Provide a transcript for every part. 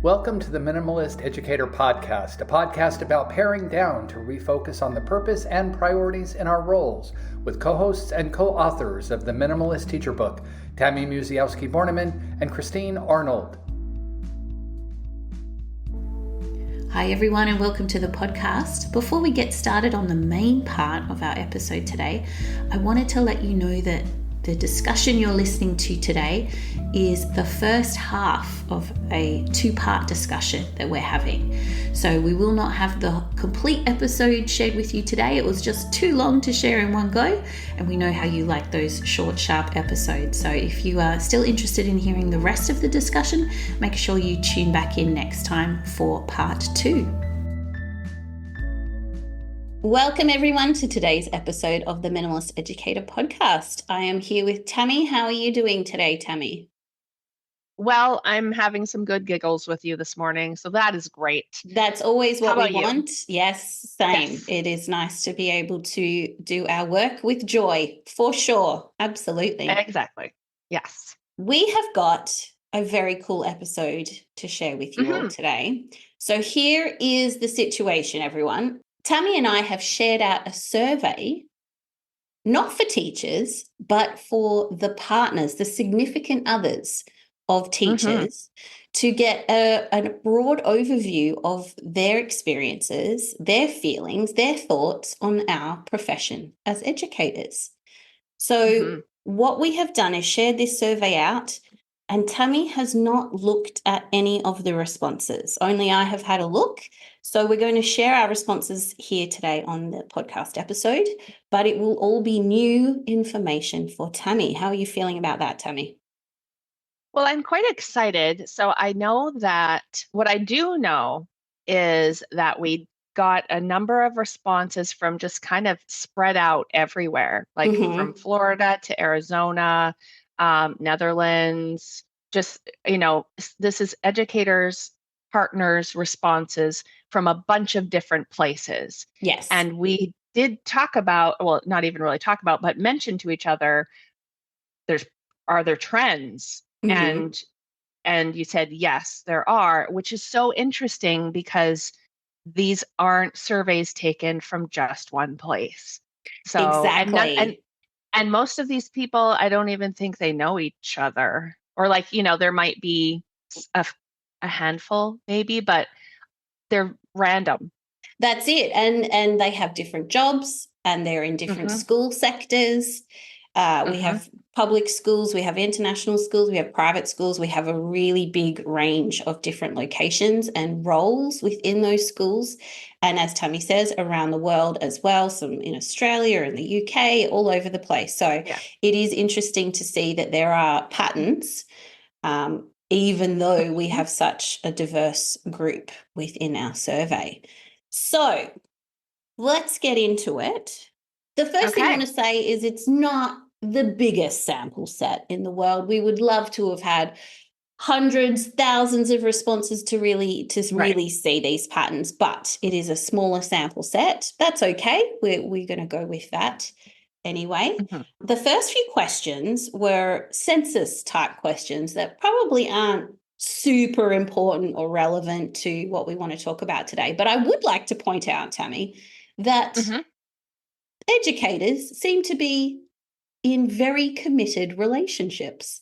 Welcome to the Minimalist Educator Podcast, a podcast about paring down to refocus on the purpose and priorities in our roles, with co-hosts and co-authors of the Minimalist Teacher Book, Tammy Musiowski-Borneman and Christine Arnold. Hi everyone and welcome to the podcast. Before we get started on the main part of our episode today, I wanted to let you know that the discussion you're listening to today is the first half of a two-part discussion that we're having. So we will not have the complete episode shared with you today. It was just too long to share in one go, and we know how you like those short, sharp episodes. So if you are still interested in hearing the rest of the discussion, make sure you tune back in next time for part 2. Welcome everyone to today's episode of the Minimalist Educator Podcast. I am here with Tammy. How are you doing today, Tammy? Well, I'm having some good giggles with you this morning, so that is great. That's always what we want. You? Yes, same. Yes. It is nice to be able to do our work with joy, for sure. Absolutely. Exactly. Yes. We have got a very cool episode to share with you all today. So here is the situation, everyone. Tammy and I have shared out a survey, not for teachers, but for the partners, the significant others of teachers, to get a broad overview of their experiences, their feelings, their thoughts on our profession as educators. So what we have done is shared this survey out, and Tammy has not looked at any of the responses. Only I have had a look. So we're going to share our responses here today on the podcast episode, but it will all be new information for Tammy. How are you feeling about that, Tammy? Well, I'm quite excited. So I know that what I do know is that we got a number of responses from just kind of spread out everywhere, like from Florida to Arizona, Netherlands, just, this is educators, partners, responses from a bunch of different places. Yes. And we did talk about, well, not even really talk about, but mention to each other, are there trends? And you said, yes, there are, which is so interesting because these aren't surveys taken from just one place. So, exactly. And most of these people, I don't even think they know each other, or there might be a handful maybe, but they're random. That's it. And they have different jobs and they're in different school sectors. We have public schools, we have international schools, we have private schools. We have a really big range of different locations and roles within those schools. And as Tammy says, around the world as well, some in Australia and the UK, all over the place. So it is interesting to see that there are patterns, even though we have such a diverse group within our survey. So let's get into it. The first thing I want to say is it's not the biggest sample set in the world. We would love to have had hundreds, thousands of responses to really see these patterns, but it is a smaller sample set. That's okay. We're going to go with that anyway. The first few questions were census type questions that probably aren't super important or relevant to what we want to talk about today. But I would like to point out, Tammy, that educators seem to be in very committed relationships.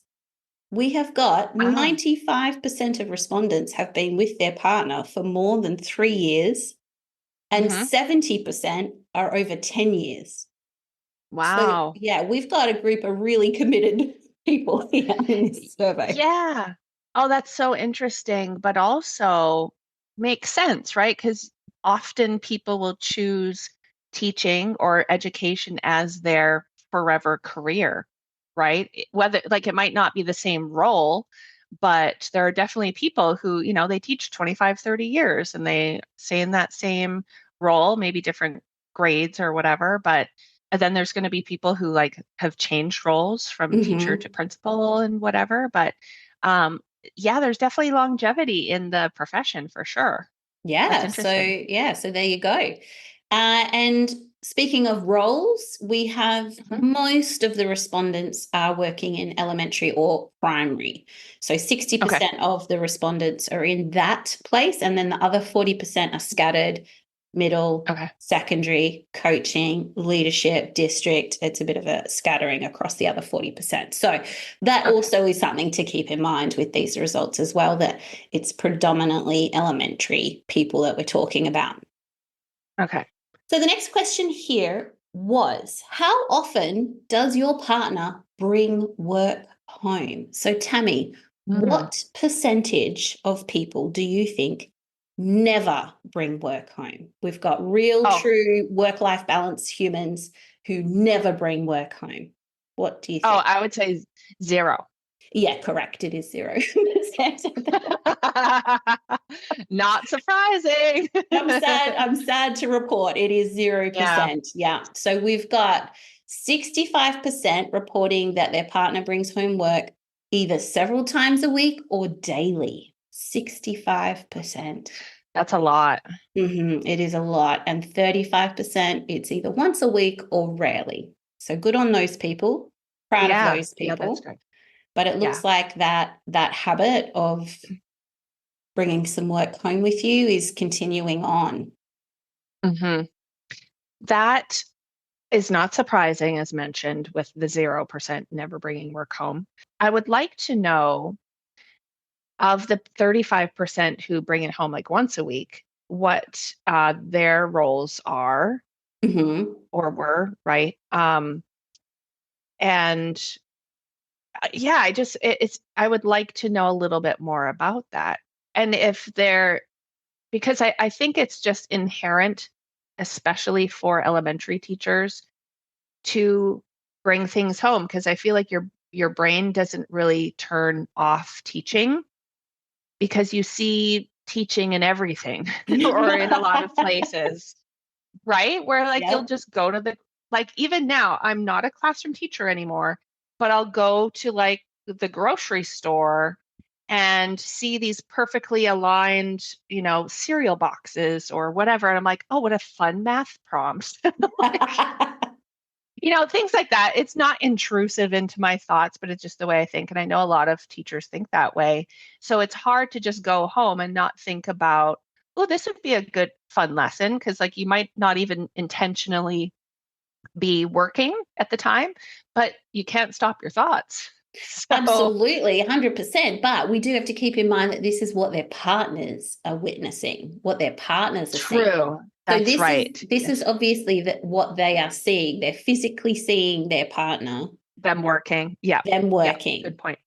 We have got 95% of respondents have been with their partner for more than 3 years, and 70% are over 10 years. Wow. So, we've got a group of really committed people here in this survey. Yeah. Oh, that's so interesting, but also makes sense, right? Because often people will choose teaching or education as their forever career, right? Whether it might not be the same role, but there are definitely people who, they teach 25, 30 years and they stay in that same role, maybe different grades or whatever, but and then there's going to be people who have changed roles from teacher to principal and whatever. But there's definitely longevity in the profession for sure. Yeah. So there you go. And speaking of roles, we have most of the respondents are working in elementary or primary. So 60% of the respondents are in that place, and then the other 40% are scattered, middle, secondary, coaching, leadership, district. It's a bit of a scattering across the other 40%. So that also is something to keep in mind with these results as well, that it's predominantly elementary people that we're talking about. Okay. So the next question here was, how often does your partner bring work home? So Tammy, what percentage of people do you think never bring work home? We've got real, true work-life balance humans who never bring work home. What do you think? I would say 0. Yeah, correct. It is 0%. Not surprising. I'm sad to report it is 0%. Yeah. So we've got 65% reporting that their partner brings home work either several times a week or daily. 65%. That's a lot. It is a lot. And 35%, it's either once a week or rarely. So good on those people. Proud of those people. Yeah, that's great. But it looks like that habit of bringing some work home with you is continuing on. That is not surprising, as mentioned, with the 0% never bringing work home. I would like to know, of the 35% who bring it home like once a week, what their roles are or were, right? And I would like to know a little bit more about that. And if they're, because I think it's just inherent, especially for elementary teachers, to bring things home, because I feel like your brain doesn't really turn off teaching, because you see teaching in everything or in a lot of places, right? Where like you'll just go to like even now, I'm not a classroom teacher anymore, but I'll go to like the grocery store and see these perfectly aligned, cereal boxes or whatever. And I'm like, oh, what a fun math prompt. Things like that. It's not intrusive into my thoughts, but it's just the way I think. And I know a lot of teachers think that way. So it's hard to just go home and not think about, oh, this would be a good fun lesson. Because like you might not even intentionally be working at the time, but you can't stop your thoughts. So, absolutely, 100%. But we do have to keep in mind that this is what their partners are witnessing, what their partners are seeing. True. That's right. This is obviously what they are seeing. They're physically seeing their partner. Them working. Yeah. Them working. Good point.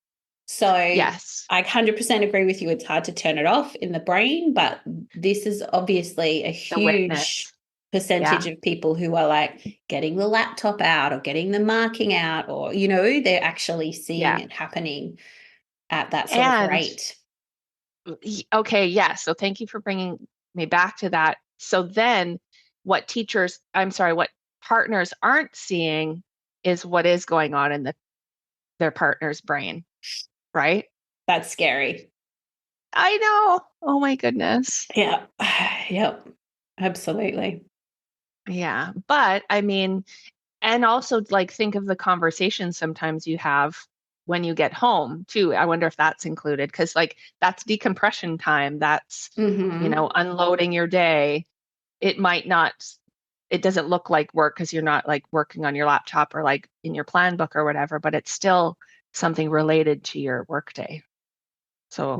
So yes, I 100% agree with you. It's hard to turn it off in the brain, but this is obviously a huge percentage of people who are like getting the laptop out or getting the marking out, or, they're actually seeing it happening at that sort of rate. Okay. Yeah. So thank you for bringing me back to that. So then what partners aren't seeing is what is going on in their partner's brain, right? That's scary. I know. Oh my goodness. Yeah. Yep. Absolutely. Yeah. But I mean, and also like think of the conversation sometimes you have when you get home too. I wonder if that's included, because like that's decompression time. That's, unloading your day. It doesn't look like work because you're not like working on your laptop or like in your plan book or whatever, but it's still something related to your workday. So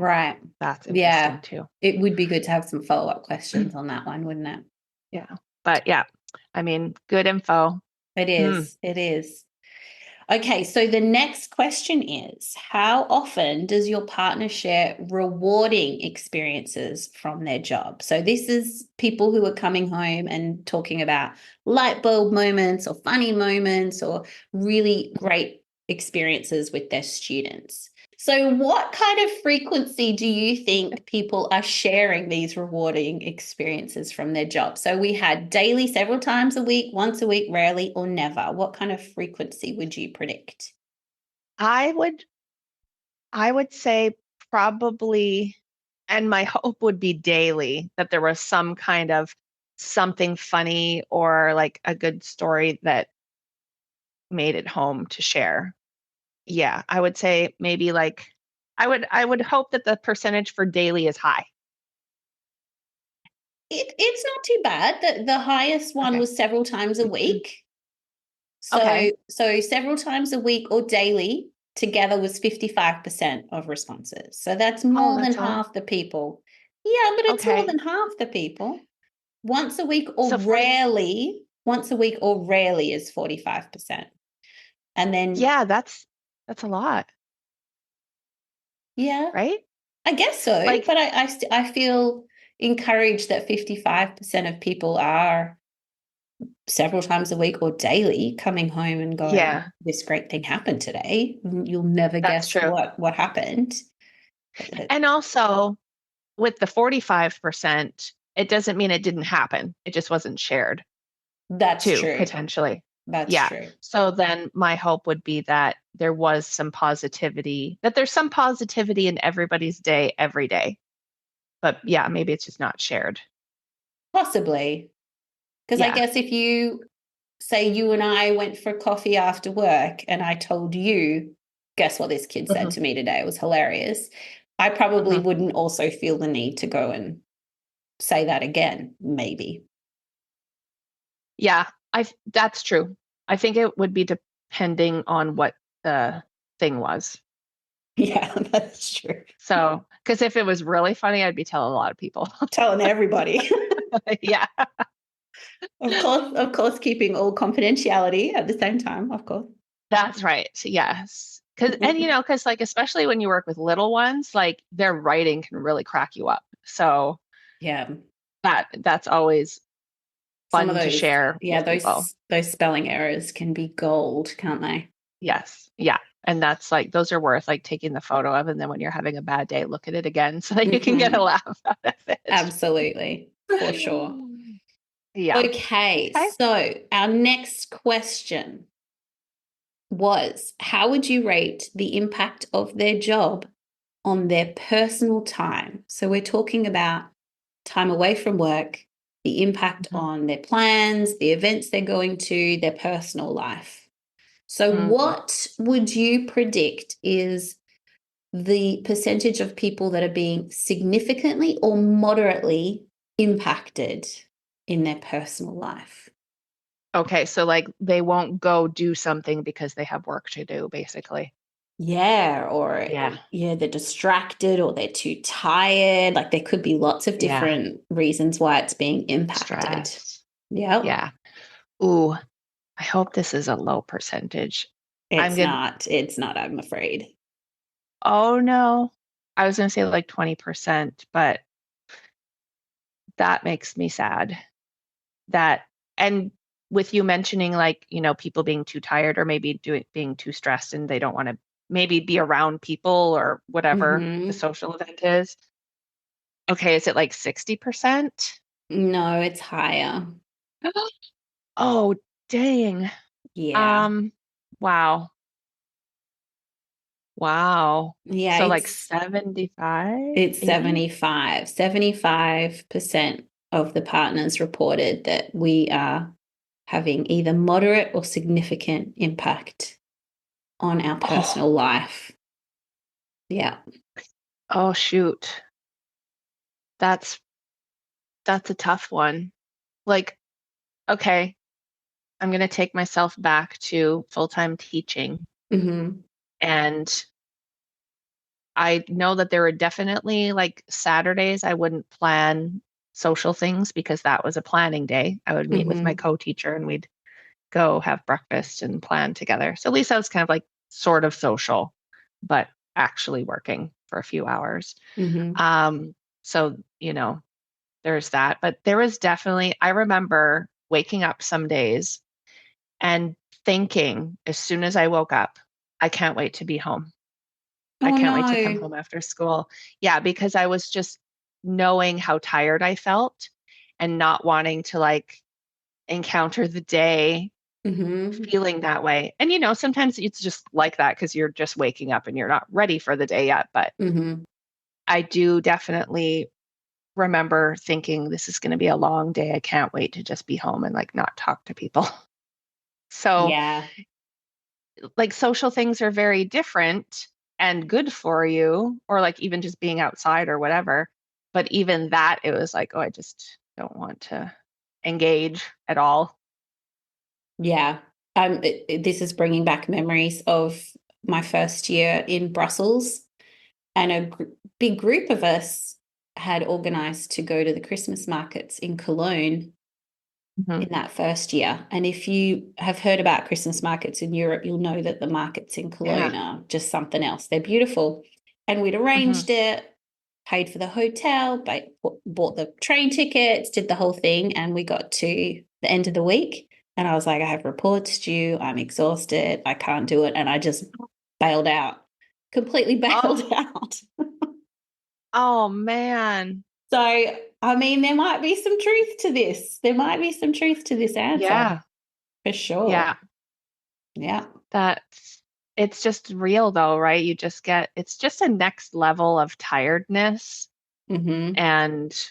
that's interesting too. It would be good to have some follow-up questions on that one, wouldn't it? Yeah. But yeah, I mean, good info. It is. It is. Okay, so the next question is, how often does your partner share rewarding experiences from their job? So this is people who are coming home and talking about light bulb moments or funny moments or really great experiences with their students. So what kind of frequency do you think people are sharing these rewarding experiences from their job? So we had daily, several times a week, once a week, rarely, or never. What kind of frequency would you predict? I would say probably, and my hope would be daily, that there was some kind of something funny or like a good story that made it home to share. Yeah, I would say maybe like I would hope that the percentage for daily is high. It's not too bad. The highest one Okay. was several times a week. Okay. So several times a week or daily together was 55% of responses. So that's Oh, more than that's a lot. half the people. Yeah, but it's more Okay. than half the people. Once a week So or rarely is 45%. And then yeah, that's a lot, yeah, right? I guess so. Like, But I feel encouraged that 55% of people are several times a week or daily coming home and going, yeah, this great thing happened today. You'll never that's guess true. what happened. And also with the 45%, it doesn't mean it didn't happen. It just wasn't shared That's too, true. potentially. That's Yeah. true. So then my hope would be that there was some positivity, that there's some positivity in everybody's day every day. But yeah, maybe it's just not shared. Possibly. Because I Yeah. guess if you say you and I went for coffee after work and I told you, guess what this kid said Hmm. to me today? It was hilarious. I probably Hmm. wouldn't also feel the need to go and say that again, maybe. Yeah, that's true. I think it would be depending on what the thing was. Yeah, that's true. So, because if it was really funny, I'd be telling a lot of people. Telling everybody. Yeah, Of course, keeping all confidentiality at the same time, of course. that's right. Yes. Because like, especially when you work with little ones, like their writing can really crack you up. So Yeah. that's always Some of fun to those, share yeah, with people. those spelling errors can be gold, can't they? Yes. Yeah. And that's like, those are worth like taking the photo of. And then when you're having a bad day, look at it again so that you can get a laugh out of it. Absolutely, for sure. Yeah. Okay, Okay. so our next question was, how would you rate the impact of their job on their personal time? So we're talking about time away from work, the impact Mhm. on their plans, the events they're going to, their personal life. So Mhm. what would you predict is the percentage of people that are being significantly or moderately impacted in their personal life? Okay. So like they won't go do something because they have work to do, basically. Yeah, or Yeah. yeah, they're distracted or they're too tired. Like there could be lots of Yeah. different reasons why it's being impacted. Stress. Yep. Yeah. Ooh, I hope this is a low percentage. I'm good. It's not, I'm afraid. Oh no. I was going to say like 20%, but that makes me sad. That, and with you mentioning like, people being too tired or maybe being too stressed and they don't want to maybe be around people or whatever the Hmm. social event is. Okay, is it like 60%? No, it's higher. Oh, dang. Yeah. Um, wow. Wow. Yeah, So like 75, it's 80? 75. 75% of the partners reported that we are having either moderate or significant impact on our Oh, personal life. Yeah. oh shoot. That's that's a tough one. Like, okay, I'm going to take myself back to full-time teaching. Hmm. And I know that there were definitely like Saturdays I wouldn't plan social things because that was a planning day. I would meet with my Hmm. co-teacher and we'd go have breakfast and plan together. So at least I was kind of like sort of social, but actually working for a few hours. Hmm. So, there's that. But there was definitely, I remember waking up some days and thinking as soon as I woke up, I can't wait to be home. I Oh can't wait to come no. home after school. Yeah, because I was just knowing how tired I felt and not wanting to like encounter the day Hmm. feeling that way. And sometimes it's just like that because you're just waking up and you're not ready for the day yet. But Hmm. I do definitely remember thinking this is going to be a long day. I can't wait to just be home and like not talk to people. So Yeah. like social things are very different and good for you, or like even just being outside or whatever. But even that, it was like, oh, I just don't want to engage at all. Yeah. This is bringing back memories of my first year in Brussels, and a big group of us had organized to go to the Christmas markets in Cologne Mhm. in that first year. And if you have heard about Christmas markets in Europe, you'll know that the markets in Yeah. Cologne are just something else. They're beautiful. And we'd Mhm. arranged it, paid for the hotel, bought the train tickets, did the whole thing. And we got to the end of the week. And I was like, I have reports due. I'm exhausted. I can't do it. And I just bailed out, completely bailed Oh, out. oh man. So, I mean, there might be some truth to this. There might be some truth to this answer Yeah. for sure. Yeah. Yeah. That's it's just real though, right? You just get it's just a next level of tiredness. Mm-hmm. And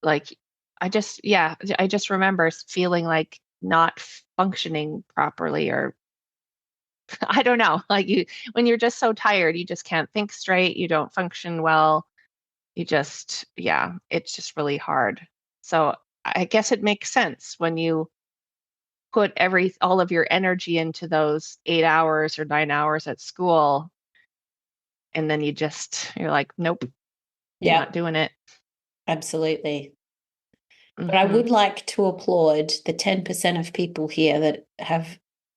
like I just remember feeling like not functioning properly, or I don't know, like you when you're just so tired, you just can't think straight, you don't function well. You just it's just really hard. So I guess it makes sense when you put all of your energy into those 8 hours or 9 hours at school, and then you're like, nope, not Yeah, doing it. absolutely. But I Hmm. would like to applaud the 10% of people here that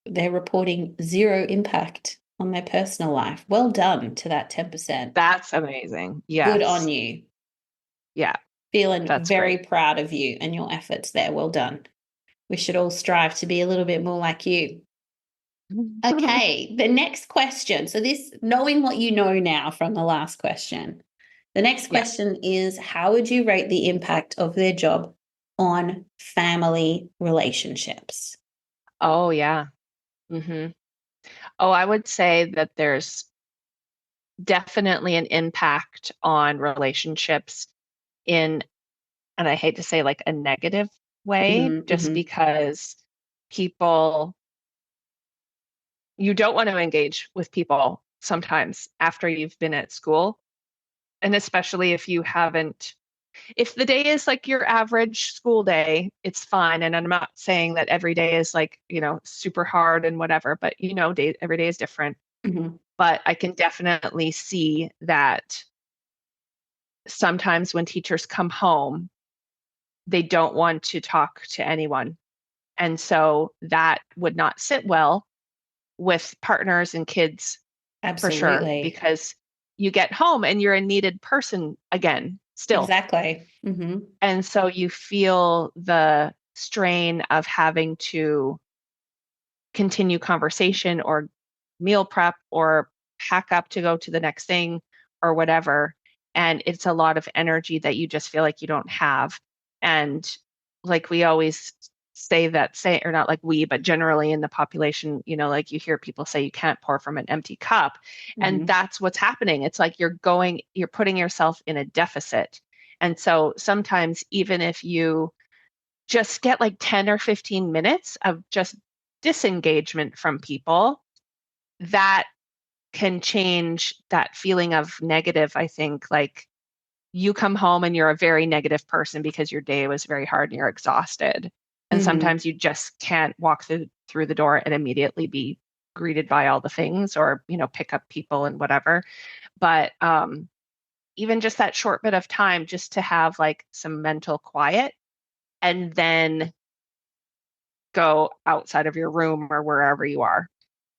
they're reporting zero impact on their personal life. Well done to that 10%. That's amazing. Good on Yes. you. Yeah, Feeling that's very great. proud of you and your efforts there. Well done. We should all strive to be a little bit more like you. Okay, the next question. So this, knowing what you know now from the last question, the next Yeah. question is, how would you rate the impact of their job on family relationships? Oh, yeah. Hmm. Oh, I would say that there's definitely an impact on relationships in, and I hate to say like a negative way, just Mm-hmm. because people, you don't want to engage with people sometimes after you've been at school. And especially if you haven't, if the day is like your average school day, it's fine. And I'm not saying that every day is like, super hard and whatever, but every day is different. Mm-hmm. But I can definitely see that sometimes when teachers come home, they don't want to talk to anyone. And so that would not sit well with partners and kids for sure, Absolutely. because you get home and you're a needed person again, still. Exactly. Mm-hmm. And so you feel the strain of having to continue conversation or meal prep or pack up to go to the next thing or whatever. And it's a lot of energy that you just feel like you don't have. And like we always say, or not like we, but generally in the population, like you hear people say you can't pour from an empty cup. And Mm-hmm. that's what's happening. It's like you're putting yourself in a deficit. And so sometimes, even if you just get like 10 or 15 minutes of just disengagement from people, that can change that feeling of negative. I think like you come home and you're a very negative person because your day was very hard and you're exhausted. And Mm-hmm. sometimes you just can't walk through the door and immediately be greeted by all the things, or, pick up people and whatever. But even just that short bit of time just to have like some mental quiet, and then go outside of your room or wherever you are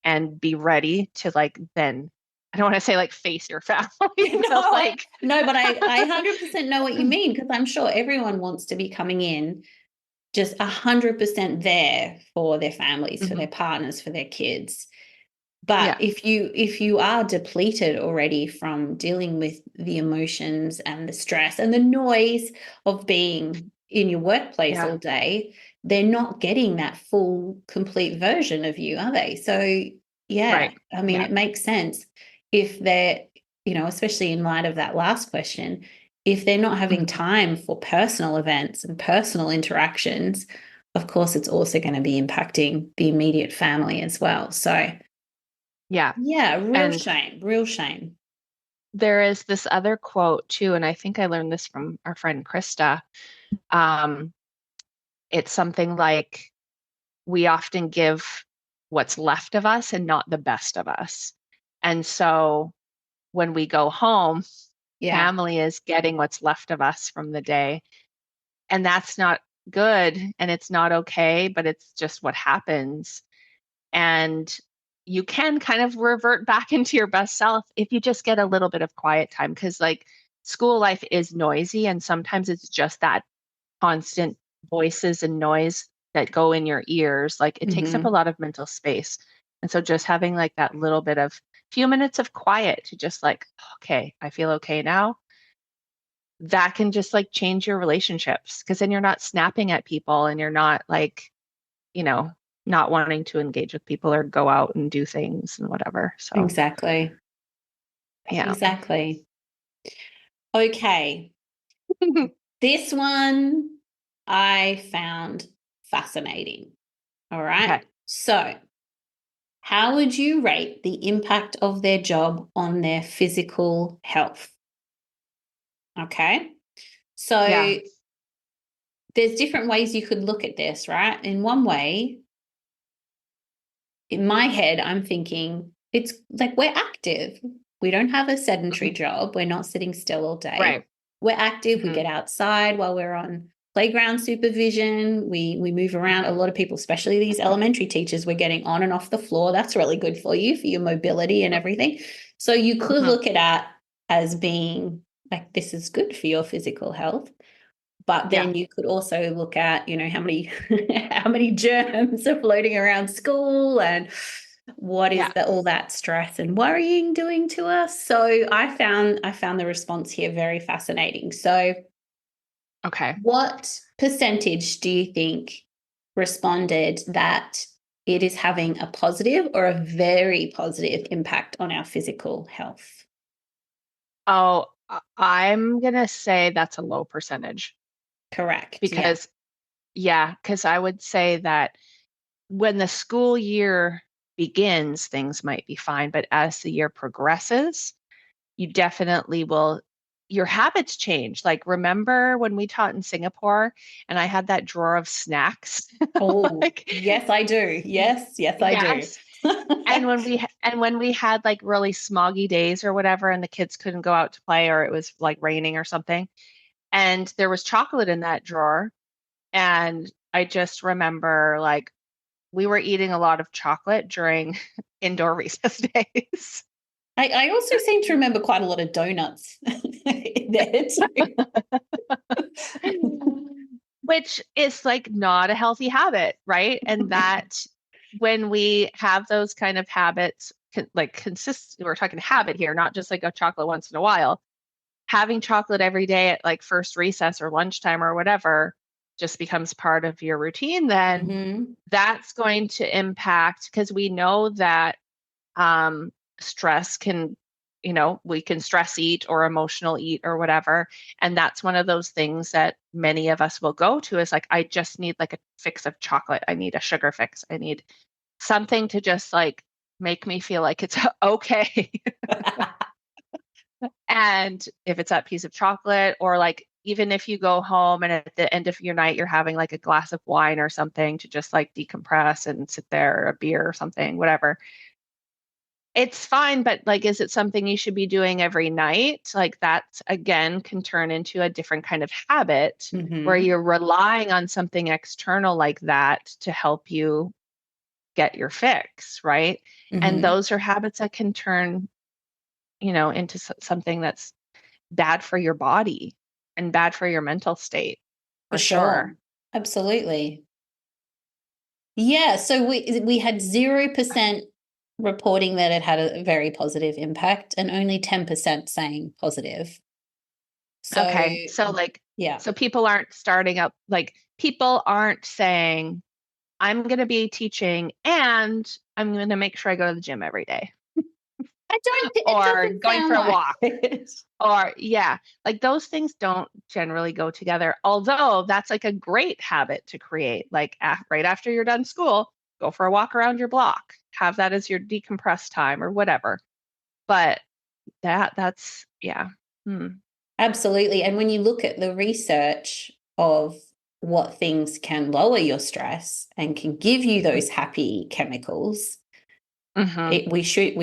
and be ready to like then, I don't want to say like face your family, but No, like no, but I 100% know what you mean, because I'm sure everyone wants to be coming in just 100% there for their families, for their Mhm. partners, for their kids. But Yeah, if you are depleted already from dealing with the emotions and the stress and the noise of being in your workplace yeah, all day, they're not getting that full, complete version of you, are they? So yeah, right, I mean, yeah, it makes sense if they're, especially in light of that last question, if they're not having time for personal events and personal interactions, of course, it's also going to be impacting the immediate family as well. So, Yeah. yeah, And real shame. there is this other quote too, and I think I learned this from our friend Krista. Um, it's something like, we often give what's left of us and not the best of us. And so when we go home, Yeah, family is getting what's left of us from the day. And that's not good and it's not okay, but it's just what happens. And you can kind of revert back into your best self if you just get a little bit of quiet time, because like school life is noisy and sometimes it's just that constant voices and noise that go in your ears. Like it takes up a lot of mental space. And so just having like that little bit of few minutes of quiet to just like, okay, I feel okay now. That can just like change your relationships, because then you're not snapping at people and you're not like, you know, not wanting to engage with people or go out and do things and whatever. So, exactly. yeah. Exactly. Okay. This one I found fascinating. All right. Okay. So, how would you rate the impact of their job on their physical health? Okay. So, Yeah. there's different ways you could look at this, right? In one way, in my head, I'm thinking it's like we're active. We don't have a sedentary Mhm. job. We're not sitting still all day. Right. We're active. We Hmm. get outside while we're on playground supervision. We move around. A lot of people, especially these elementary teachers, we're getting on and off the floor. That's really good for you, for your mobility and everything. So you could Hmm. look at that as being like, this is good for your physical health. But Yeah. then you could also look at, how many how many germs are floating around school, and what is Yeah. all that stress and worrying doing to us. So I found the response here very fascinating. So Okay. what percentage do you think responded that it is having a positive or a very positive impact on our physical health? Oh, I'm going to say that's a low percentage Correct. Yeah. because, yeah, because I would say that when the school year begins, things might be fine. But as the year progresses, you definitely will, your habits change. Like, remember when we taught in Singapore and I had that drawer of snacks? Oh, Like, yes, I do. Yes, I do. yes. And when we had like really smoggy days or whatever, and the kids couldn't go out to play or it was like raining or something, and there was chocolate in that drawer, and I just remember like we were eating a lot of chocolate during indoor recess days. I also seem to remember quite a lot of donuts in there too. Which is like not a healthy habit, right? And that when we have those kind of habits, like we're talking habit here, not just like a chocolate once in a while. Having chocolate every day at like first recess or lunchtime or whatever just becomes part of your routine, then Mhm. that's going to impact, because we know that stress can, we can stress eat or emotional eat or whatever. And that's one of those things that many of us will go to, is like, I just need like a fix of chocolate. I need a sugar fix. I need something to just like make me feel like it's okay. And if it's that piece of chocolate, or like, even if you go home and at the end of your night, you're having like a glass of wine or something to just like decompress and sit there, or a beer or something, whatever, it's fine. But like, is it something you should be doing every night? Like, that again can turn into a different kind of habit where Mhm. you're relying on something external like that to help you get your fix, right? And Mhm. those are habits that can turn, into something that's bad for your body and bad for your mental state, For for sure. sure. Absolutely. Yeah, so we had 0% reporting that it had a very positive impact and only 10% saying positive. So, Okay. So like, yeah. so people aren't starting up, like people aren't saying, I'm going to be teaching and I'm going to make sure I go to the gym every day. It or doesn't going sound for a like walk. it. Or like those things don't generally go together. Although that's like a great habit to create. Like right after you're done school, go for a walk around your block. Have that as your decompress time or whatever. But that's yeah. Absolutely. And when you look at the research of what things can lower your stress and can give you those happy chemicals, we should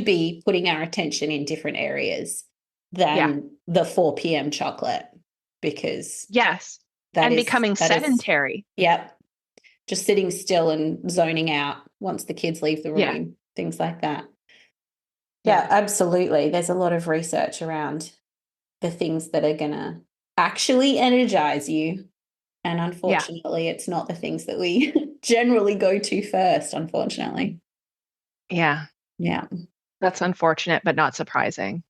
be putting our attention in different areas than the 4 p.m. chocolate, because yes, and becoming sedentary. Yep. Just sitting still and zoning out once the kids leave the room, things like that. Yeah, absolutely. There's a lot of research around the things that are going to actually energize you. And unfortunately, it's not the things that we generally go to first, unfortunately. Yeah. Yeah. That's unfortunate, but not surprising.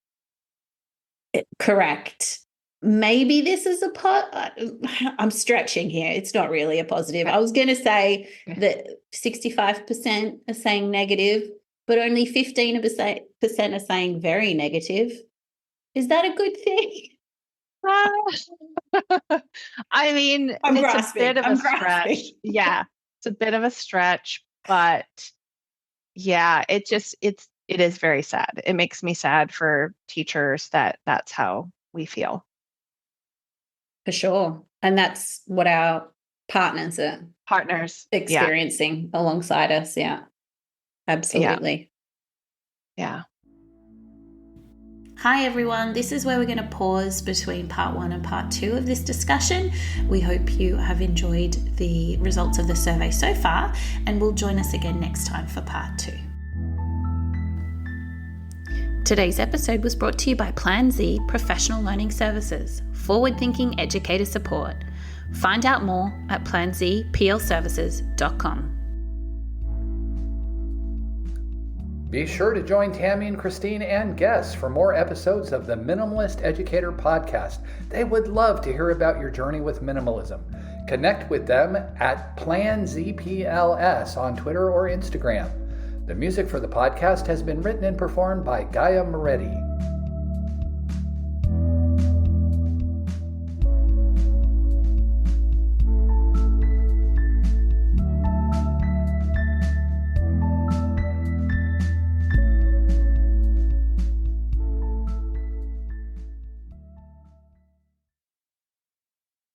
Correct. Maybe this is I'm stretching here. It's not really a positive. I was going to say that 65% are saying negative, but only 15% are saying very negative. Is that a good thing? I mean, it's a bit of a stretch. Yeah, it's a bit of a stretch, but yeah, it is very sad. It makes me sad for teachers that's how we feel. For sure. And that's what our partners are experiencing alongside us. Yeah. Absolutely. Yeah. Hi everyone, this is where we're going to pause between part 1 and part 2 of this discussion. We hope you have enjoyed the results of the survey so far, and will join us again next time for part 2. Today's episode was brought to you by Plan Z Professional Learning Services, forward-thinking educator support. Find out more at planzplservices.com. Be sure to join Tammy and Christine and guests for more episodes of the Minimalist Educator podcast. They would love to hear about your journey with minimalism. Connect with them at PlanZPLS on Twitter or Instagram. The music for the podcast has been written and performed by Gaia Moretti.